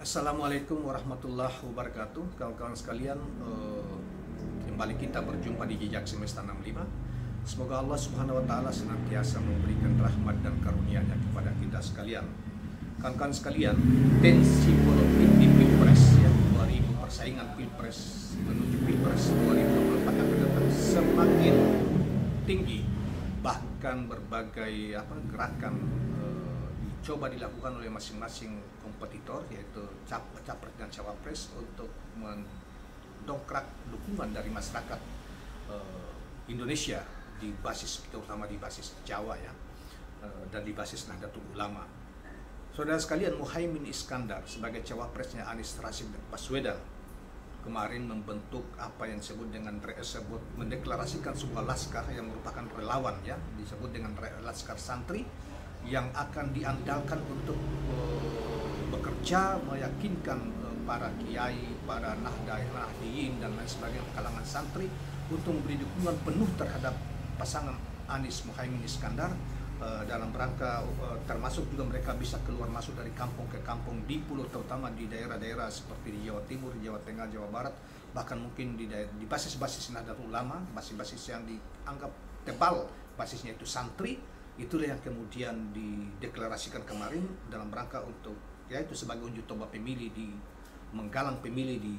Assalamualaikum warahmatullahi wabarakatuh. Kawan-kawan sekalian, kembali kita berjumpa di Jejak Semesta 65. Semoga Allah Subhanahu wa taala senantiasa memberikan rahmat dan karunia-Nya kepada kita sekalian. Kawan-kawan sekalian, tensi politik di Pilpres ya, 2000 persaingan Pilpres menuju Pilpres 2024 yang mendatang semakin tinggi. Bahkan berbagai gerakan coba dilakukan oleh masing-masing kompetitor, yaitu capres dan cawapres, untuk mendongkrak dukungan dari masyarakat Indonesia di basis, terutama di basis Jawa ya, dan di basis Nahdlatul Ulama. Saudara sekalian, Muhaimin Iskandar sebagai cawapresnya Anies Rashid Baswedan kemarin membentuk apa yang disebut dengan mendeklarasikan sebuah laskar yang merupakan relawan ya, disebut dengan laskar santri, yang akan diandalkan untuk bekerja meyakinkan para kiai, para nahdiyin dan lain sebagainya kalangan santri untuk memberi dukungan penuh terhadap pasangan Anies Muhaimin Iskandar, dalam rangka termasuk juga mereka bisa keluar masuk dari kampung ke kampung di pulau, terutama di daerah-daerah seperti di Jawa Timur, Jawa Tengah, Jawa Barat, bahkan mungkin di basis-basis Nahdlatul Ulama, basis-basis yang dianggap tebal basisnya itu santri. Itulah yang kemudian dideklarasikan kemarin dalam rangka untuk yaitu sebagai uji coba pemilih, di menggalang pemilih di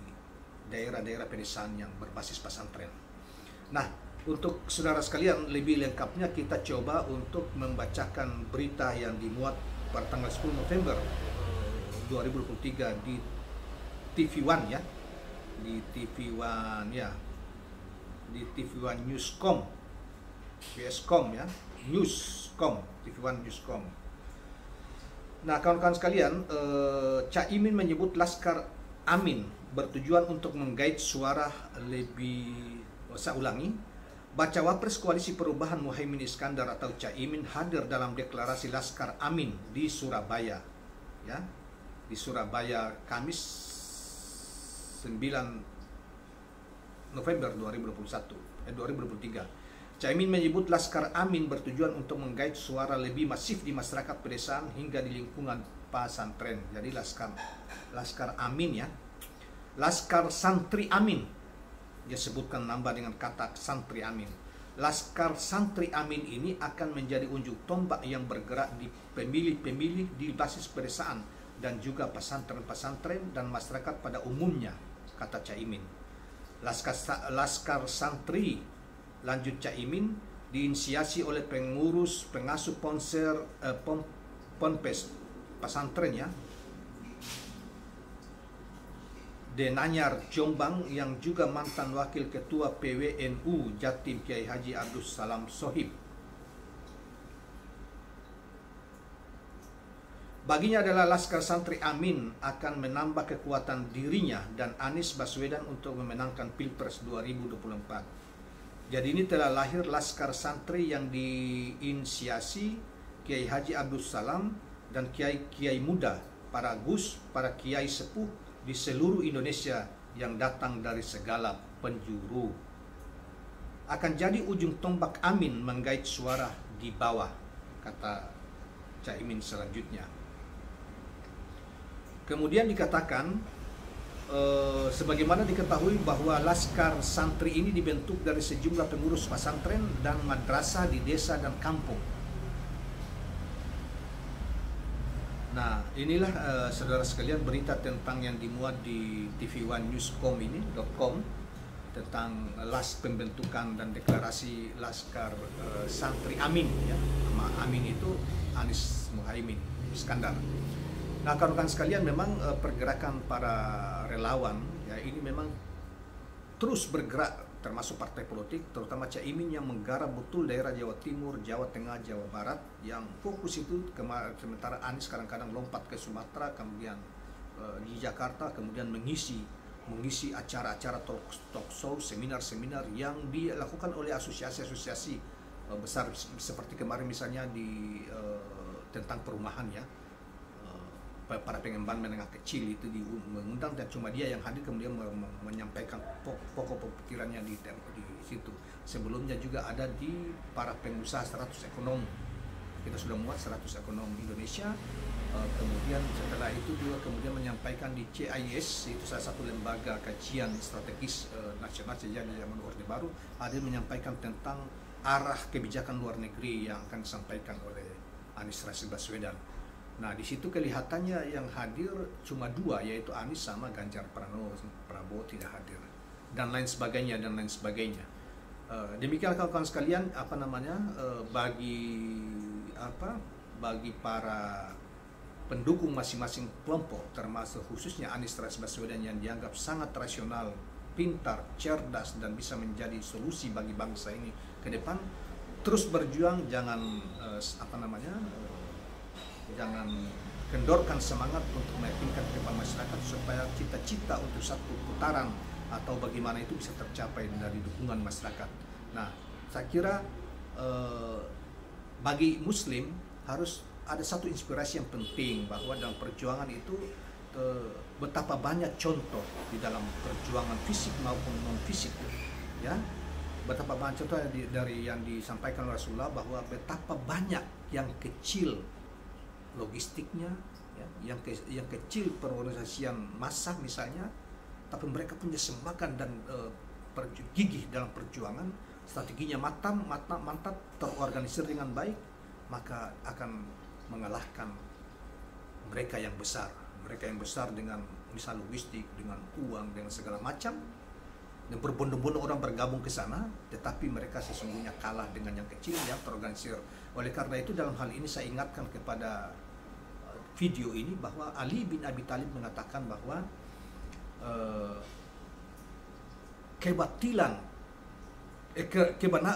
daerah-daerah pedesaan yang berbasis pesantren. Nah, untuk saudara sekalian lebih lengkapnya kita coba untuk membacakan berita yang dimuat pada tanggal 10 November 2023 di TV One ya, di TV One ya, di TV One Newscom, VScom ya, Newscom, TV One Newscom. Nah, kawan-kawan sekalian, Caimin menyebut Laskar Amin bertujuan untuk menggait suara lebih, saya ulangi, Bacawa Pres Koalisi Perubahan Muhaimin Iskandar atau Caimin hadir dalam deklarasi Laskar Amin di Surabaya, ya, di Surabaya Kamis 9 November 2023. Caimin menyebut Laskar Amin bertujuan untuk menggait suara lebih masif di masyarakat pedesaan hingga di lingkungan pesantren. Jadi Laskar Amin ya, Laskar Santri Amin. Dia sebutkan nambah dengan kata Santri Amin. Laskar Santri Amin ini akan menjadi unjuk tombak yang bergerak di pemilih-pemilih di basis pedesaan dan juga pesantren-pesantren dan masyarakat pada umumnya, kata Caimin. Laskar Santri, lanjut Caimin, diinisiasi oleh pengasuh ponpes pesantren ya, Denanyar Jombang, yang juga mantan wakil ketua PWNU Jatim Kiai Haji Abdus Salam Sohib. Baginya adalah Laskar Santri Amin akan menambah kekuatan dirinya dan Anies Baswedan untuk memenangkan Pilpres 2024. Jadi ini telah lahir Laskar Santri yang diinisiasi Kiai Haji Abdus Salam dan kiai-kiai muda, para gus, para kiai sepuh di seluruh Indonesia yang datang dari segala penjuru. Akan jadi ujung tombak Amin menggait suara di bawah, kata Caimin selanjutnya. Kemudian dikatakan, sebagaimana diketahui bahwa Laskar Santri ini dibentuk dari sejumlah pengurus pesantren dan madrasah di desa dan kampung. Nah, inilah saudara sekalian berita tentang yang dimuat di TV One Newscom ini .com tentang pembentukan dan deklarasi Laskar Santri Amin ya. Nama Amin itu Anies Muhaimin Iskandar. Nah, kawan-kawan sekalian, memang pergerakan para relawan ya ini memang terus bergerak, termasuk partai politik, terutama Caimin yang menggarap betul daerah Jawa Timur, Jawa Tengah, Jawa Barat, yang fokus itu, sementara Anies kadang-kadang lompat ke Sumatera, kemudian di Jakarta, kemudian mengisi acara-acara talk show, seminar-seminar yang dilakukan oleh asosiasi-asosiasi besar, seperti kemarin misalnya di tentang perumahan ya, para pengembang menengah kecil itu mengundang, dan cuma dia yang hadir kemudian menyampaikan pokok pikirannya di situ. Sebelumnya juga ada di para pengusaha 100 ekonom. Kita sudah muat 100 ekonom Indonesia Kemudian setelah itu juga kemudian menyampaikan di CIS, itu salah satu lembaga kajian strategis nasional sejak di zaman Orde Baru, ada yang menyampaikan tentang arah kebijakan luar negeri yang akan disampaikan oleh Anies Rashid Baswedan. Nah, di situ kelihatannya yang hadir cuma dua, yaitu Anies sama Ganjar Pranowo. Prabowo tidak hadir, dan lain sebagainya dan lain sebagainya. Demikian kawan-kawan sekalian, bagi para pendukung masing-masing kelompok, termasuk khususnya Anies Rashid Baswedan yang dianggap sangat rasional, pintar, cerdas, dan bisa menjadi solusi bagi bangsa ini ke depan, terus berjuang, jangan jangan kendorkan semangat untuk meyakinkan kepada masyarakat supaya cita-cita untuk satu putaran atau bagaimana itu bisa tercapai dari dukungan masyarakat. Nah, saya kira bagi Muslim harus ada satu inspirasi yang penting, bahwa dalam perjuangan itu betapa banyak contoh di dalam perjuangan fisik maupun non fisik, ya, betapa banyak contoh dari yang disampaikan Rasulullah, bahwa betapa banyak yang kecil logistiknya, ya, yang kecil perorganisasian massa misalnya, tapi mereka punya semangat dan gigih dalam perjuangan, strateginya mantap, terorganisir dengan baik, maka akan mengalahkan mereka yang besar dengan misal logistik, dengan uang, dengan segala macam, dan berbondong-bondong orang bergabung ke sana, tetapi mereka sesungguhnya kalah dengan yang kecil yang terorganisir. Oleh karena itu, dalam hal ini saya ingatkan kepada video ini bahwa Ali bin Abi Thalib mengatakan bahwa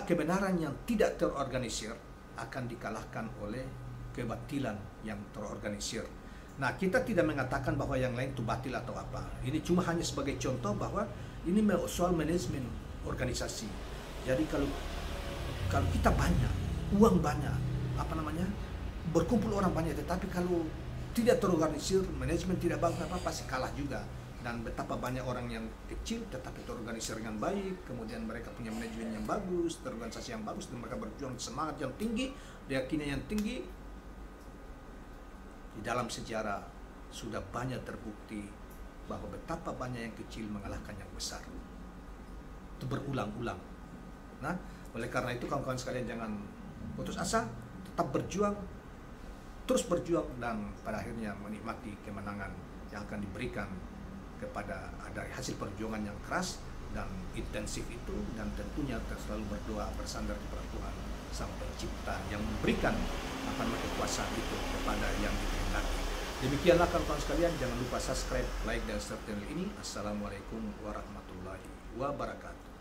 kebenaran yang tidak terorganisir akan dikalahkan oleh kebatilan yang terorganisir. Nah, kita tidak mengatakan bahwa yang lain itu batil atau apa. Ini cuma hanya sebagai contoh bahwa ini soal manajemen organisasi. Jadi kalau kita banyak, uang banyak, berkumpul orang banyak, tetapi kalau tidak terorganisir, manajemen tidak bagus, pasti kalah juga. Dan betapa banyak orang yang kecil tetapi terorganisir dengan baik, kemudian mereka punya manajemen yang bagus, terorganisasi yang bagus, dan mereka berjuang semangat yang tinggi, keyakinan yang tinggi. Di dalam sejarah sudah banyak terbukti bahwa betapa banyak yang kecil mengalahkan yang besar. Itu berulang-ulang. Nah, oleh karena itu kawan-kawan sekalian, jangan putus asa, tetap berjuang, terus berjuang, dan pada akhirnya menikmati kemenangan yang akan diberikan kepada dari hasil perjuangan yang keras dan intensif itu, dan tentunya selalu berdoa bersandar kepada Tuhan Sang Pencipta yang memberikan kekuasaan itu kepada yang dikehendaki. Demikianlah kawan-kawan sekalian, jangan lupa subscribe, like, dan share channel ini. Assalamualaikum warahmatullahi wabarakatuh.